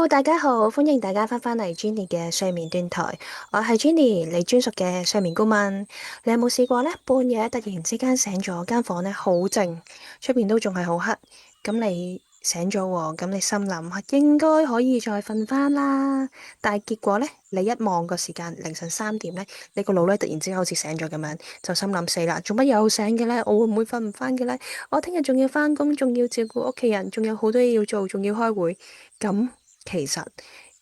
Hello，大家好，歡迎大家翻嚟 Jenny 嘅睡眠電台，我係 Jenny，你專屬嘅睡眠顧問。你有冇試過呢？半夜突然之間醒咗，間房呢好靜，出邊都仲係好黑，咁你醒咗喎，咁你心諗應該可以再瞓翻啦，但係結果呢，你一望個時間凌晨3點呢，你個腦呢突然之間好似醒咗咁樣，就心諗死啦，做乜又醒嘅呢？我會唔會瞓唔翻嘅呢？我聽日仲要翻工，仲要照顧屋企人，仲有好多嘢要做，仲要開會，咁。其實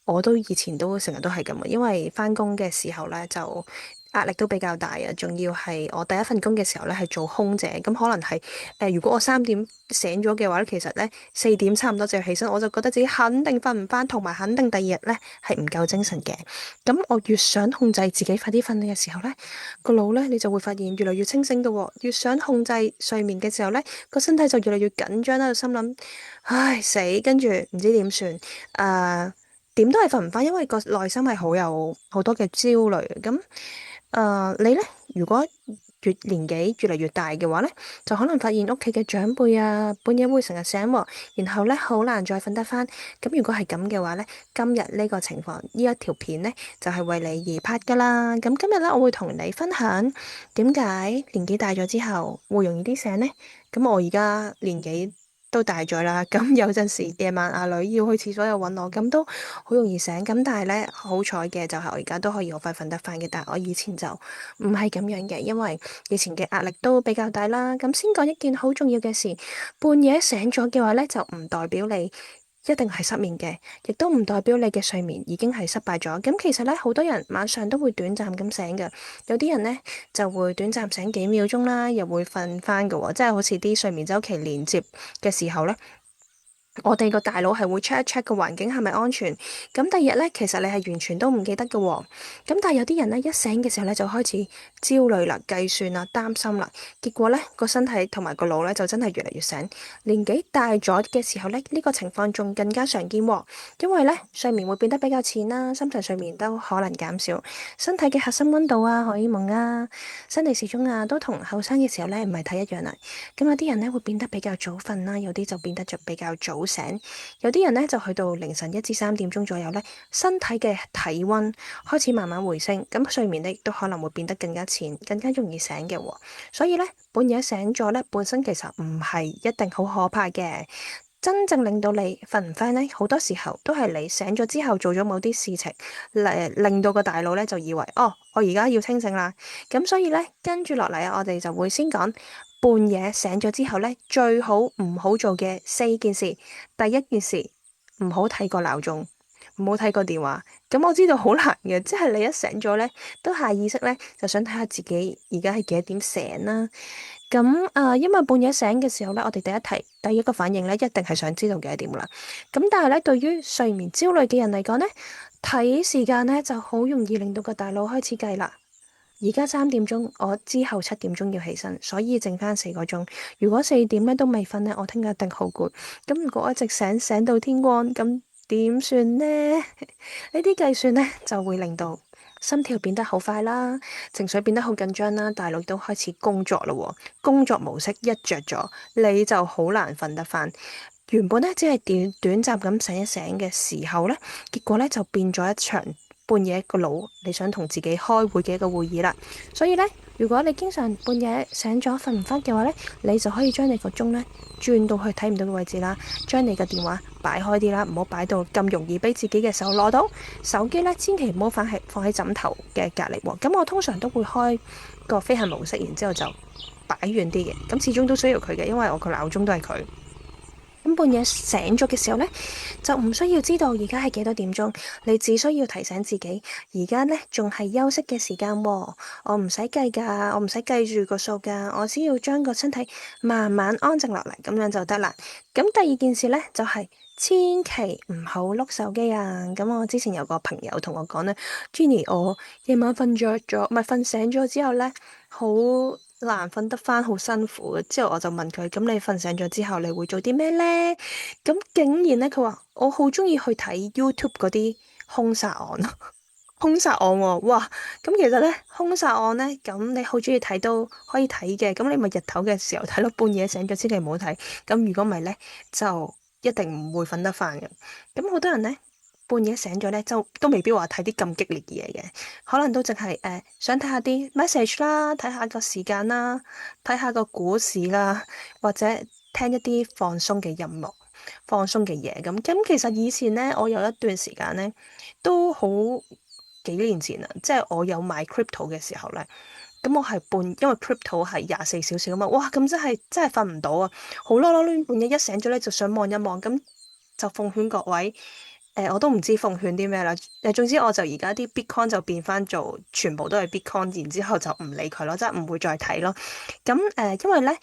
我都以前都成日都係咁嘅，因為翻工嘅時候呢，就壓力都比較大啊，仲要係我第一份工嘅時候呢，係做空姐，咁可能係如果我3點醒咗嘅話咧，其實呢4點差唔多就要起身，我就覺得自己肯定瞓唔翻，同埋肯定第二日呢係唔夠精神嘅。咁我越想控制自己快啲瞓嘅時候呢，個腦呢，你就會發現越嚟越清醒嘅喎，越想控制睡眠嘅時候呢，個身體就越嚟越緊張啦，就心諗唉死，跟住唔知點算。點都係瞓唔翻，因為個內心係好有好多嘅焦慮。咁你呢？如果年紀越嚟越大嘅話呢，就可能發現屋企嘅長輩啊，半夜會成日醒喎，然後呢，好難再瞓得翻。咁如果係咁嘅話呢，今日呢個情況，呢一條片呢，就係為你而拍噶啦。咁今日呢，我會同你分享點解年紀大咗之後會容易啲醒呢？咁我而家年紀都大咗啦，咁有陣時夜晚阿女要去廁所又揾我，咁都好容易醒。咁但係呢，好彩嘅就係我而家都可以好快瞓得翻嘅，但係我以前就唔係咁樣嘅，因為以前嘅壓力都比較大啦。咁先講一件好重要嘅事，半夜醒咗嘅話呢，就唔代表你一定係失眠嘅，亦都唔代表你嘅睡眠已經係失敗咗。咁其實呢，好多人晚上都會短暫咁醒嘅，有啲人呢就會短暫醒幾秒鐘啦，又會瞓翻嘅喎，即係好似啲睡眠周期連接嘅時候呢。我哋個大腦係會 check 一 check 個環境係咪安全，咁第二日呢，其實你係完全都唔記得嘅喎。咁但係有啲人呢，一醒嘅時候呢，就開始焦慮啦、計算啦、擔心啦，結果呢，個身體同埋個腦呢，就真係越嚟越醒。年紀大咗嘅時候呢，呢個情況仲更加常見喎，因為呢，睡眠會變得比較淺啦，深層睡眠都可能減少，身體嘅核心溫度啊、荷爾蒙啊、生理時鐘啊，都同後生嘅時候呢唔係太一樣啦。咁有啲人呢，會變得比較早瞓啦，有啲就變得就比較早醒，有啲人呢，就去到凌晨1至3點鐘左右呢，身體嘅體溫開始慢慢回升，咁睡眠呢亦都可能會變得更加淺，更加容易醒嘅喎。所以呢，半夜醒咗呢，本身其實唔係一定好可怕嘅。真正令到你瞓唔翻呢，好多時候都係你醒咗之後做咗某啲事情，令到個大腦呢就以為哦，我而家要清醒啦。咁所以呢，跟住落嚟啊，我哋就會先講半夜醒咗之後呢，最好唔好做嘅4件事。第一件事，唔好睇個鬧鐘，唔好睇個電話。咁我知道好難嘅，即係你一醒咗呢，都下意識呢，就想睇下自己而家係幾多點醒啦。咁因為半夜醒嘅時候呢，我哋第一個反應呢，一定係想知道幾多點啦。咁但係呢，對於睡眠焦慮嘅人嚟講呢，睇時間呢就好容易令到個大腦開始計啦。而家3點鐘，我之後7點鐘要起身，所以剩翻4個鐘。如果4點呢都未瞓呢，我聽日一定好攰。咁如果我一直醒到天光，咁點算呢？呢啲計算呢，就會令到心跳變得好快啦，情緒變得好緊張啦，大腦都開始工作啦喎。工作模式一着咗，你就好難瞓得翻。原本呢，只係短暫咁醒一醒嘅時候呢，結果呢就變咗一場半夜個腦你想同自己開會嘅一個會議啦。所以呢，如果你經常半夜醒咗瞓唔翻嘅話呢，你就可以將你個鐘呢轉到去睇唔到嘅位置啦，將你嘅電話擺開啲啦，唔好擺到咁容易俾自己嘅手攞到。手機呢，千祈唔好放喺枕頭嘅隔離喎。咁我通常都會開個飛行模式，然之後就擺遠啲嘅。咁始終都需要佢嘅，因為我個鬧鐘都係佢。咁半夜醒咗嘅時候呢，就唔需要知道而家係幾多點鐘，你只需要提醒自己，而家呢仲係休息嘅時間喎，我唔使計㗎，我唔使計住個數㗎，我只要將個身體慢慢安靜落嚟，咁樣就得啦。咁第二件事呢，就係千祈唔好碌手機啊！咁我之前有個朋友同我講呢，Jenny，我夜晚瞓着咗，唔係瞓醒咗之後呢，好難瞓得翻，好辛苦嘅。之後我就問佢：咁你瞓醒咗之後，你會做啲咩呢？咁竟然呢，佢話我好中意去睇 YouTube 嗰啲兇殺案啊，兇殺案喎，哇！咁其實呢，兇殺案呢，咁你好中意睇都可以睇嘅。咁你咪日頭嘅時候睇咯，半夜醒咗千祈唔好睇。咁如果唔係呢，就一定唔會瞓得翻嘅。咁好多人呢。半夜醒咗咧，就都未必話睇啲咁激烈嘅嘢嘅，可能都淨係想睇下啲 message 啦，睇下個時間啦，睇下個股市啦，或者聽一啲放鬆嘅音樂、放鬆嘅嘢咁。咁其實以前咧，我有一段時間咧都好幾年前啦，即係我有買 crypto 嘅時候咧。咁我係半，因為 crypto 係24小時啊嘛，哇！咁真係瞓唔到啊，好囉囉攣，半夜一醒咗咧就想望一望，咁就奉勸各位，我都唔知奉勸啲咩啦，總之我就而家啲 bitcoin 就變翻做全部都係 bitcoin，然之後就唔理佢咯，即係唔會再睇咯。咁因為咧。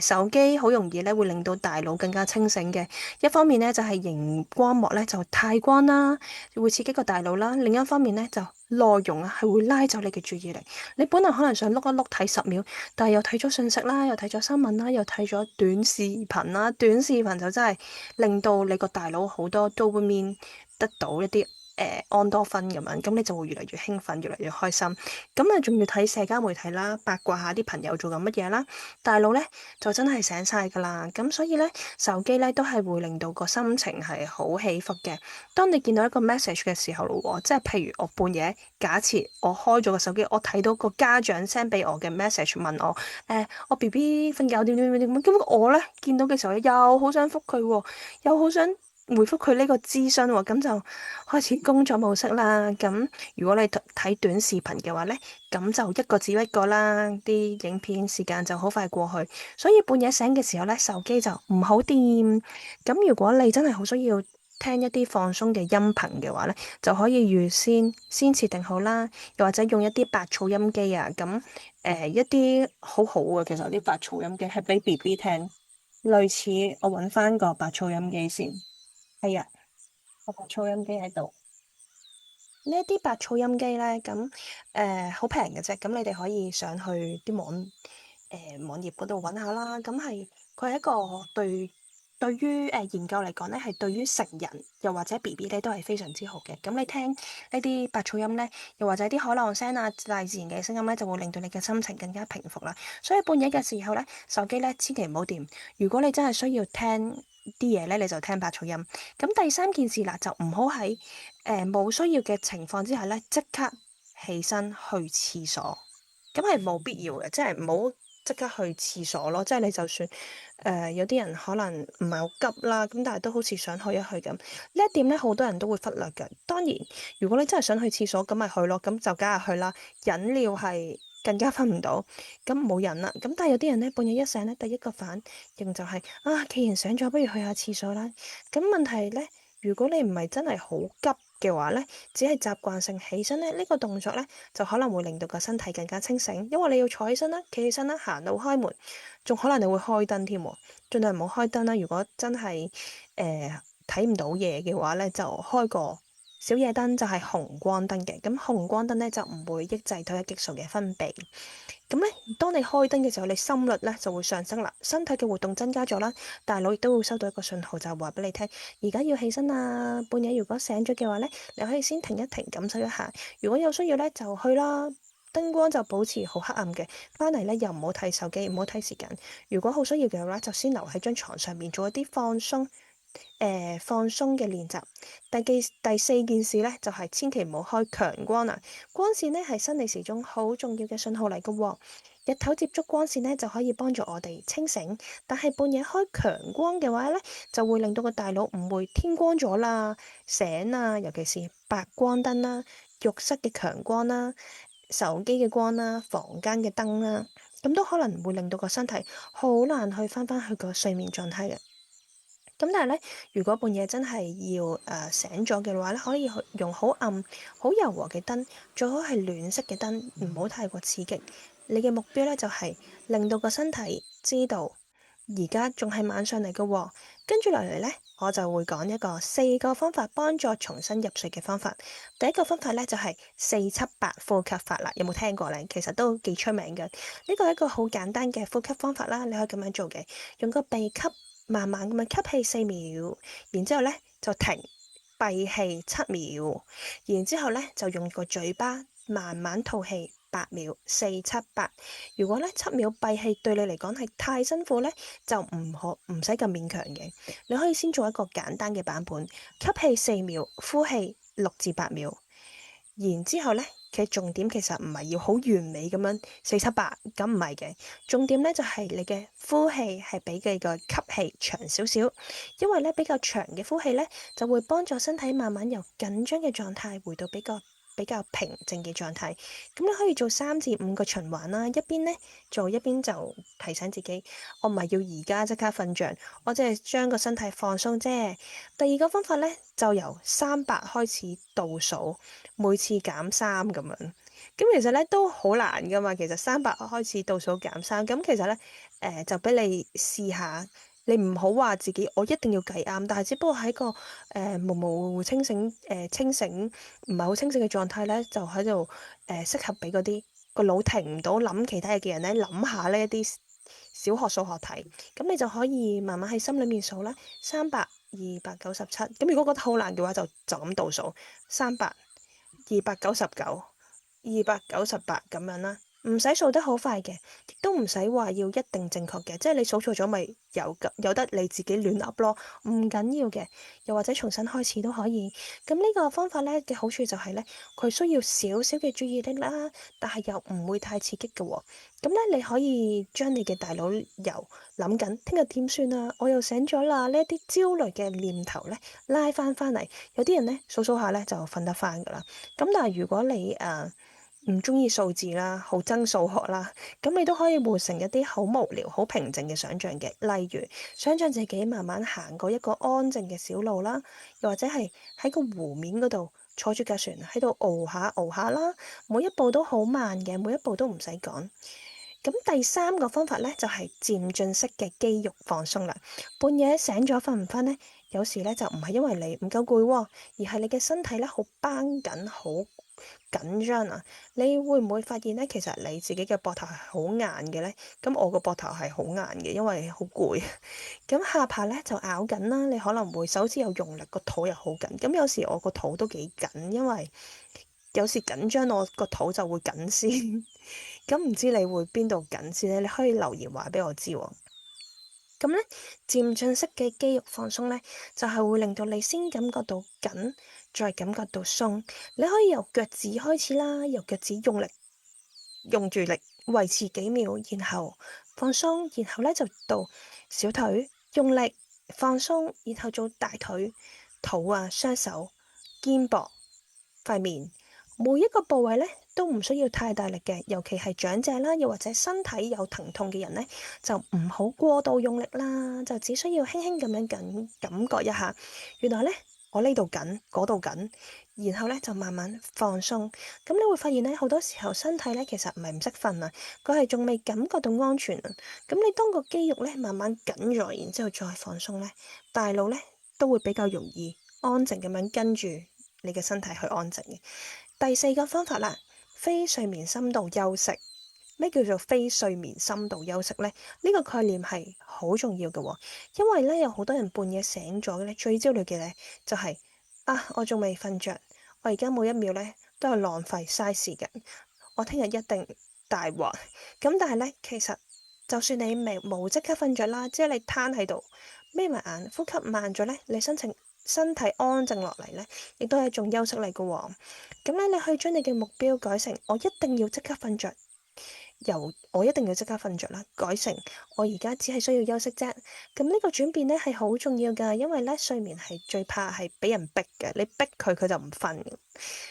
手機好容易咧會令到大腦更加清醒嘅，一方面咧就係熒光幕咧就太光啦，會刺激個大腦啦；另一方面咧就內容啊係會拉走你嘅注意力。你本來可能想碌一碌睇10秒，但係又睇咗信息啦，又睇咗新聞啦，又睇咗短視頻啦，短視頻就真係令到你個大腦好多 dopamine 得到一啲。安多酚咁樣，咁你就會越嚟越興奮，越嚟越開心。咁啊，仲要睇社交媒體啦，八卦下啲朋友做緊乜嘢啦，大腦咧就真係醒晒噶啦。咁所以咧，手機咧都係會令到個心情係好起伏嘅。當你見到一個 message 嘅時候咯，即係譬如我半夜，假設我開咗個手機，我睇到個家長 send 俾我嘅 message 問我，我 BB 瞓覺點點點點咁，我咧見到嘅時候又好想覆佢喎，又好想回覆佢呢個諮詢喎，咁就開始工作模式啦。咁如果你睇短視頻嘅話咧，咁就一個接一個啦，啲影片時間就好快過去。所以半夜醒嘅時候咧，手機就唔好掂。咁如果你真係好需要聽一啲放鬆嘅音頻嘅話咧，就可以預先設定好啦，又或者用一啲白噪音機啊。咁一啲好好嘅，其實啲白噪音機係俾 BB 聽，類似我揾翻個白噪音機先。係啊，個白噪音機喺度。呢一啲白噪音機咧，咁好平嘅啫。咁你哋可以上去啲網頁嗰度揾下啦。咁佢係一個對於研究嚟講咧，係對於成人又或者 BB 咧都係非常之好嘅。咁你聽呢啲白噪音咧，又或者啲海浪聲啊、大自然嘅聲音咧，就會令到你嘅心情更加平復啦。所以半夜嘅時候咧，手機咧千祈唔好掂。如果你真係需要聽啲嘢咧，你就聽白噪音。咁第三件事啦，就唔好喺冇需要嘅情況之下咧，即刻起身去廁所，咁係冇必要嘅，即係唔好即刻去廁所咯。即係你就算有啲人可能唔係好急啦，咁但係都好似想去一去咁。呢一點咧，好多人都會忽略嘅。當然，如果你真係想去廁所，咁咪去咯，咁就梗係去啦。忍尿係更加瞓唔到，咁冇忍啦。咁但係有啲人咧，半夜一醒咧，第一個反應就係啊，既然醒咗，不如去下廁所啦。咁問題咧，如果你唔係真係好急嘅話咧，只係習慣性起身咧，呢個動作咧就可能會令到個身體更加清醒，因為你要坐起身啦、企起身啦、行到開門，仲可能你會開燈添喎，盡量唔好開燈啦。如果真係睇唔到嘢嘅話咧，就開個小夜燈，就係紅光燈嘅。咁紅光燈咧就唔會抑制褪黑激素嘅分泌。咁咧，當你開燈嘅時候，你心率咧就會上升啦，身體嘅活動增加咗啦，大腦亦都會收到一個信號，就係話俾你聽，而家要起身啦。半夜如果醒咗嘅話咧，你可以先停一停，感受一下。如果有需要咧，就去啦。燈光就保持好黑暗嘅，翻嚟咧又唔好睇手機，唔好睇時間。如果好需要嘅話，就先留喺張床上面做一啲放鬆嘅練習。第四件事咧，就係千祈唔好開強光啊！光線咧係生理時鐘好重要嘅信號嚟嘅喎。日頭接觸光線咧就可以幫助我哋清醒，但係半夜開強光嘅話咧，就會令到個大腦誤會天光咗啦，醒啊，尤其是白光燈啦、浴室嘅強光啦、手機嘅光啦、房間嘅燈啦，咁都可能會令到個身體好難去翻返去個睡眠狀態嘅。咁但係咧，如果半夜真係要醒咗嘅話咧，可以去用好暗、好柔和嘅燈，最好係暖色嘅燈，唔好太過刺激。你嘅目標咧就係令到個身體知道而家仲係晚上嚟嘅喎。跟住落嚟咧，我就會講一個4個方法幫助重新入睡嘅方法。第一個方法咧就係478呼吸法啦，有冇聽過咧？其實都幾出名嘅。呢個係一個好簡單嘅呼吸方法啦，你可以咁樣做嘅，用個鼻吸。慢慢咁樣吸氣4秒，然之後咧就停，閉氣7秒，然之後咧就用個嘴巴慢慢吐氣8秒，478。如果咧7秒閉氣對你嚟講係太辛苦咧，就唔使咁勉強嘅。你可以先做一個簡單嘅版本，吸氣4秒，呼氣6至8秒。然之後咧，其實重點其實唔係要好完美咁樣478，咁唔係嘅。重點咧就係你嘅呼氣係比你個吸氣長少少，因為咧比較長嘅呼氣咧就會幫助身體慢慢由緊張嘅狀態回到比較平靜嘅狀態。咁你可以做3至5個循環啦，一邊咧做一邊就提醒自己，我唔係要而家即刻瞓着，我只係將個身體放鬆啫。第二個方法咧就由300開始倒數。每次減3咁樣，咁其實咧都好難噶嘛。其實300開始倒數減3，咁其實咧就俾你試下，你唔好話自己我一定要計啱，但係只不過喺個模模糊糊清醒唔係好清醒嘅狀態咧，就喺度適合俾嗰啲個腦停唔到諗其他嘢嘅人咧諗下呢一啲小學數學題，咁你就可以慢慢喺心裏面數啦，300、297。咁如果覺得好難嘅話，就咁倒數300、299、298咁樣啦，唔使數得好快嘅，亦都唔使話要一定正確嘅，即係你數錯咗咪有得你自己亂噏咯，唔緊要嘅，又或者重新開始都可以。咁呢個方法咧嘅好處就係咧，佢需要少少嘅注意力啦，但係又唔會太刺激嘅喎。咁咧你可以將你嘅大腦由諗緊聽日點算啊，我又醒咗啦，呢一啲焦慮嘅念頭咧拉翻嚟。有啲人咧數數下咧就瞓得翻噶啦。咁但係如果你唔中意數字啦，好憎數學啦，咁你都可以換成一啲好無聊、好平靜嘅想像嘅，例如想像自己慢慢行過一個安靜嘅小路啦，又或者係喺個湖面嗰度坐住架船喺度熬下啦，每一步都好慢嘅，每一步都唔使趕。咁第三個方法咧就係漸進式嘅肌肉放鬆啦。半夜醒咗瞓唔瞓咧？有時咧就唔係因為你唔夠攰喎，而係你嘅身體咧好繃緊、好緊張啊！你會唔會發現咧，其實你自己嘅膊頭係好硬嘅咧？咁我個膊頭係好硬嘅，因為好攰。咁下巴咧就咬緊啦，你可能會手指有用力，個肚又好緊。咁有時我個肚都幾緊，因為有時緊張我個肚就會緊先。咁唔知你會邊度緊先咧？你可以留言話俾我知喎。咁咧，漸進式嘅肌肉放鬆咧，就係會令到你先感覺到緊，再感覺到鬆。你可以由腳趾開始啦，由腳趾用住力維持幾秒，然後放鬆，然後咧就到小腿用力放鬆，然後做大腿、肚啊、雙手、肩膊、塊面。每一個部位咧都唔需要太大力嘅，尤其係長者啦，又或者身體有疼痛嘅人咧，就唔好過度用力啦，就只需要輕輕咁樣感覺一下。原來咧我呢度緊，嗰度緊，然後咧就慢慢放鬆。咁你會發現咧，好多時候身體咧其實唔係唔識瞓啊，佢係仲未感覺到安全啊。咁你當個肌肉咧慢慢緊咗，然之後再放鬆咧，大腦咧都會比較容易安靜咁樣跟住你嘅身體去安靜嘅。第四個方法啦，非睡眠深度休息。咩叫做非睡眠深度休息呢？呢個概念係好重要嘅喎，因為咧有好多人半夜醒咗咧，最焦慮嘅咧就係我仲未瞓着，我而家每一秒咧都係浪費嘥時間，我聽日一定大鑊。咁但係咧，其實就算你冇即刻瞓着啦，即係你攤喺度眯埋眼，呼吸慢咗咧，你身體安靜落嚟咧，亦都係一種休息嚟嘅喎。咁咧，你可以將你嘅目標改成我一定要即刻瞓着。由我一定要即刻瞓着啦，改成我而家只係需要休息啫。咁呢個轉變咧係好重要噶，因為咧睡眠係最怕係俾人逼嘅，你逼佢就唔瞓。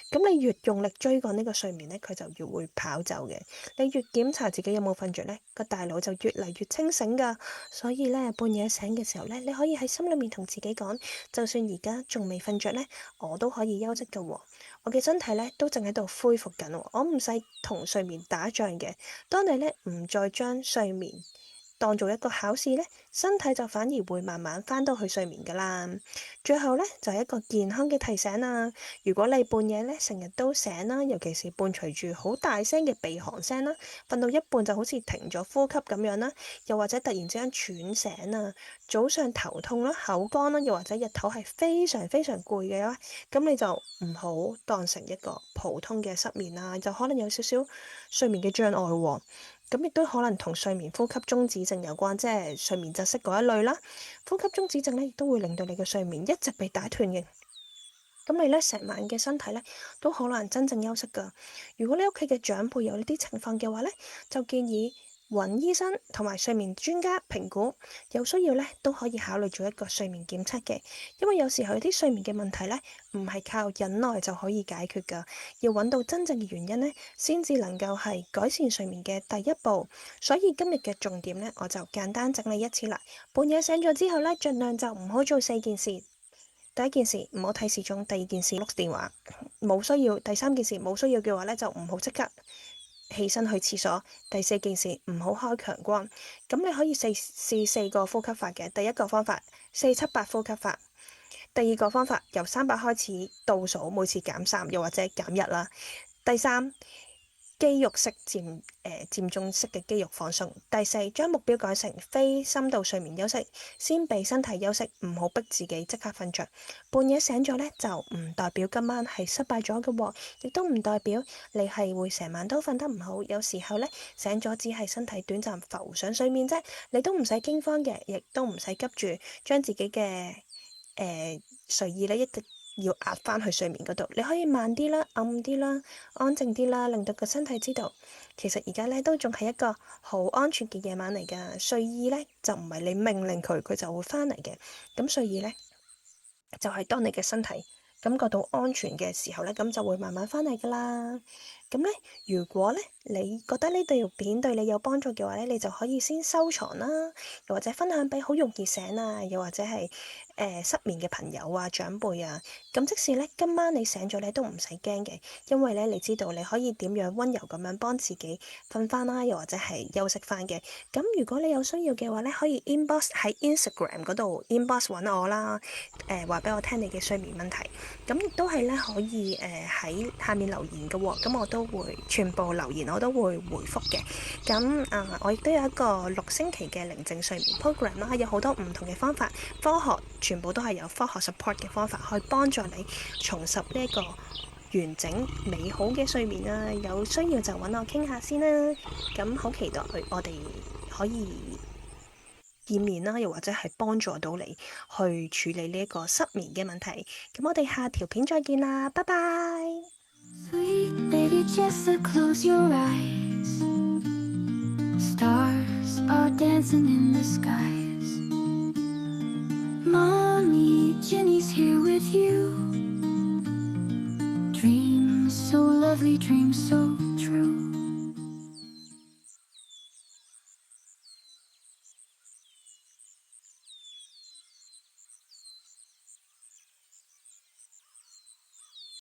咁你越用力追趕呢個睡眠咧，佢就越會跑走嘅。你越檢查自己有冇瞓着咧，個大腦就越嚟越清醒噶。所以咧半夜醒嘅時候咧，你可以喺心裏面同自己講，就算而家仲未瞓着咧，我都可以休息噶喎。我嘅身體咧都正喺度恢復緊，我唔使同睡眠打仗嘅。當你咧唔再將睡眠當做一個考試呢，身體就反而會慢慢翻到去睡眠噶啦。最後呢，就係一個健康嘅提醒啦。如果你半夜呢成日都醒啦，尤其是伴隨住好大聲嘅鼻鼾聲啦，瞓到一半就好似停咗呼吸咁樣啦，又或者突然之間喘醒啊，早上頭痛啦、口乾啦，又或者日頭係非常非常攰嘅話，咁你就唔好當成一個普通嘅失眠啦，就可能有少少睡眠嘅障礙喎。咁亦都可能同睡眠呼吸中止症有關，即係睡眠窒息嗰一類啦。呼吸中止症咧，亦都會令到你嘅睡眠一直被打斷嘅。咁你咧成晚嘅身體咧都好難真正休息噶。如果你屋企嘅長輩有呢啲情況嘅話咧，就建議揾醫生同埋睡眠專家評估，有需要咧都可以考慮做一個睡眠檢測嘅。因為有時候有啲睡眠嘅問題咧，唔係靠忍耐就可以解決噶，要揾到真正嘅原因咧，先至能夠係改善睡眠嘅第一步。所以今日嘅重點咧，我就簡單整理一次啦。半夜醒咗之後咧，盡量就唔好做4件事。第一件事唔好睇時鐘，第二件事碌電話，冇需要。第三件事冇需要嘅話咧，就唔好即刻起身去廁所。第四件事唔好開強光。咁你可以試4個呼吸法嘅。第一個方法4-7-8呼吸法，第二個方法由300開始倒數，每次減3又或者減1啦。第三，肌肉式漸進式嘅肌肉放鬆。第四，將目標改成非深度睡眠休息，先俾身體休息，唔好逼自己即刻瞓着。半夜醒咗呢，就唔代表今晚係失敗咗嘅喎，亦都唔代表你係會成晚都瞓得唔好。有時候呢，醒咗只係身體短暫浮上水面啫，你都唔使驚慌嘅，亦都唔使急住將自己嘅睡意呢一直要壓翻去睡眠嗰度。你可以慢啲啦，暗啲啦，安靜啲啦，令到個身體知道，其實而家咧都仲係一個好安全嘅夜晚嚟噶。睡意咧就唔係你命令佢，佢就會翻嚟嘅。咁睡意咧就係當你嘅身體感覺到安全嘅時候咧，咁就會慢慢翻嚟噶啦。咁咧，如果咧你覺得呢條片對你有幫助嘅話咧，你就可以先收藏啦，又或者分享俾好容易醒啊，又或者係失眠嘅朋友啊、長輩啊。咁即使咧今晚你醒咗咧都唔使驚嘅，因為咧你知道你可以點樣溫柔咁樣幫自己瞓翻啦，又或者係休息翻嘅。咁如果你有需要嘅話咧，可以 inbox 喺 Instagram 嗰度 inbox 揾我啦，話俾我聽你嘅睡眠問題。咁亦都係咧可以喺下面留言嘅喎，咁我都會全部留言我都會回覆嘅。咁我亦都有一個6星期嘅寧靜睡眠 program 啦，有好多唔同嘅方法，科學全部都係有科學 support 嘅方法，去幫助你重拾呢一個完整美好嘅睡眠啊。有需要就揾我傾下先啦。咁好期待我哋可以見面啦，又或者係幫助到你去處理呢一個失眠嘅問題。咁我哋下條片再見啦，拜拜。Sweet baby Jessica, close your eyes. Stars are dancing in the skies. Mommy, Jenny's here with you. Dreams so lovely, dreams so true.